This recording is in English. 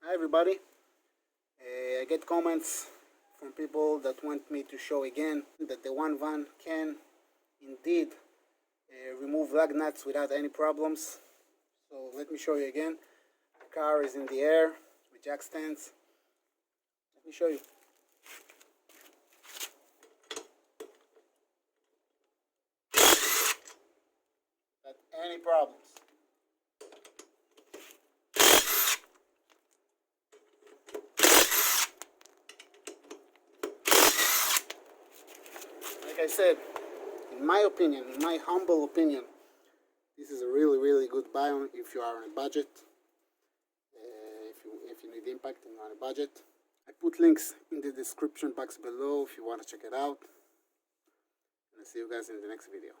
Hi everybody. I get comments from people that want me to show again that the ONEVAN can indeed remove lug nuts without any problems. So let me show you again. The car is in the air with jack stands. Let me show you. Without any problems. Like I said, in my opinion, in my humble opinion, this is a really good buy if you are on a budget. If you need impact and you're on a budget. I put links in the description box below if you want to check it out. And I'll see you guys in the next video.